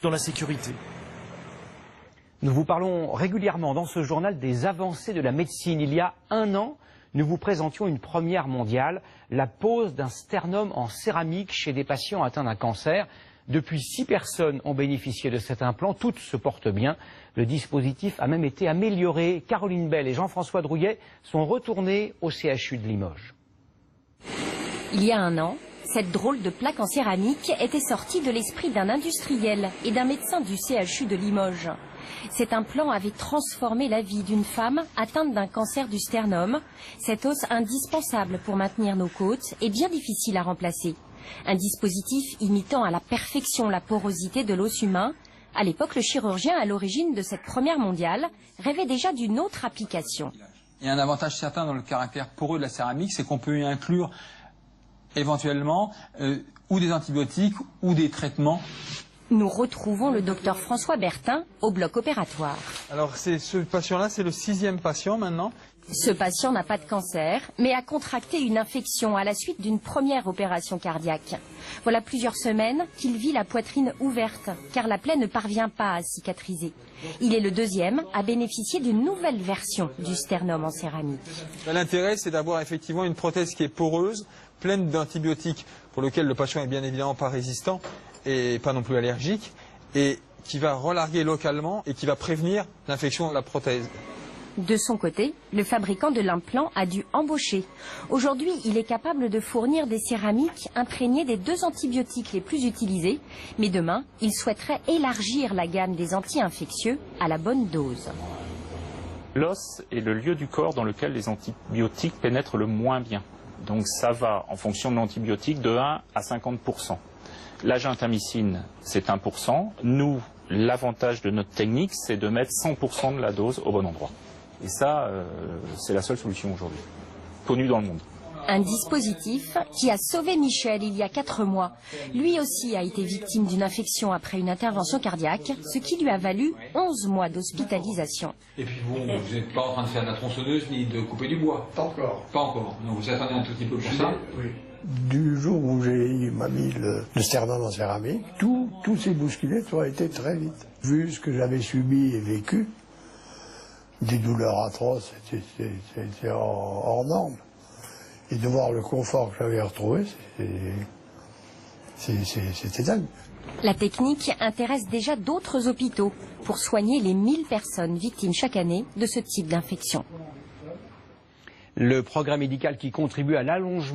dans la sécurité. Nous vous parlons régulièrement dans ce journal des avancées de la médecine. Il y a un an, nous vous présentions une première mondiale, la pose d'un sternum en céramique chez des patients atteints d'un cancer. Depuis 6 personnes ont bénéficié de cet implant, toutes se portent bien. Le dispositif a même été amélioré. Caroline Bell et Jean-François Drouillet sont retournés au CHU de Limoges. Il y a un an, cette drôle de plaque en céramique était sortie de l'esprit d'un industriel et d'un médecin du CHU de Limoges. Cet implant avait transformé la vie d'une femme atteinte d'un cancer du sternum. Cet os indispensable pour maintenir nos côtes est bien difficile à remplacer. Un dispositif imitant à la perfection la porosité de l'os humain. À l'époque, le chirurgien à l'origine de cette première mondiale rêvait déjà d'une autre application. Il y a un avantage certain dans le caractère poreux de la céramique, c'est qu'on peut y inclure éventuellement ou des antibiotiques ou des traitements. Nous retrouvons le docteur François Bertin au bloc opératoire. Alors ce patient-là, c'est le 6e patient maintenant. Ce patient n'a pas de cancer, mais a contracté une infection à la suite d'une première opération cardiaque. Voilà plusieurs semaines qu'il vit la poitrine ouverte, car la plaie ne parvient pas à cicatriser. Il est le 2e à bénéficier d'une nouvelle version du sternum en céramique. L'intérêt, c'est d'avoir effectivement une prothèse qui est poreuse, pleine d'antibiotiques, pour lequel le patient est bien évidemment pas résistant et pas non plus allergique, et qui va relarguer localement et qui va prévenir l'infection de la prothèse. De son côté, le fabricant de l'implant a dû embaucher. Aujourd'hui, il est capable de fournir des céramiques imprégnées des 2 antibiotiques les plus utilisés. Mais demain, il souhaiterait élargir la gamme des anti-infectieux à la bonne dose. L'os est le lieu du corps dans lequel les antibiotiques pénètrent le moins bien. Donc ça va, en fonction de l'antibiotique, de 1 à 50%. La gentamicine, c'est 1%. Nous, l'avantage de notre technique, c'est de mettre 100% de la dose au bon endroit. Et ça, c'est la seule solution aujourd'hui, connue dans le monde. Un dispositif qui a sauvé Michel il y a 4 mois. Lui aussi a été victime d'une infection après une intervention cardiaque, ce qui lui a valu 11 mois d'hospitalisation. Et puis vous n'êtes pas en train de faire de la tronçonneuse ni de couper du bois? Pas encore. Pas encore. Donc vous attendez un tout petit peu pour ça? Oui. Du jour où il m'a mis le sternum en céramique, tout s'est bousculé, tout a été très vite. Vu ce que j'avais subi et vécu, des douleurs atroces, c'était hors norme. Et de voir le confort que j'avais retrouvé, c'était dingue. La technique intéresse déjà d'autres hôpitaux pour soigner les 1000 personnes victimes chaque année de ce type d'infection. Le progrès médical qui contribue à l'allongement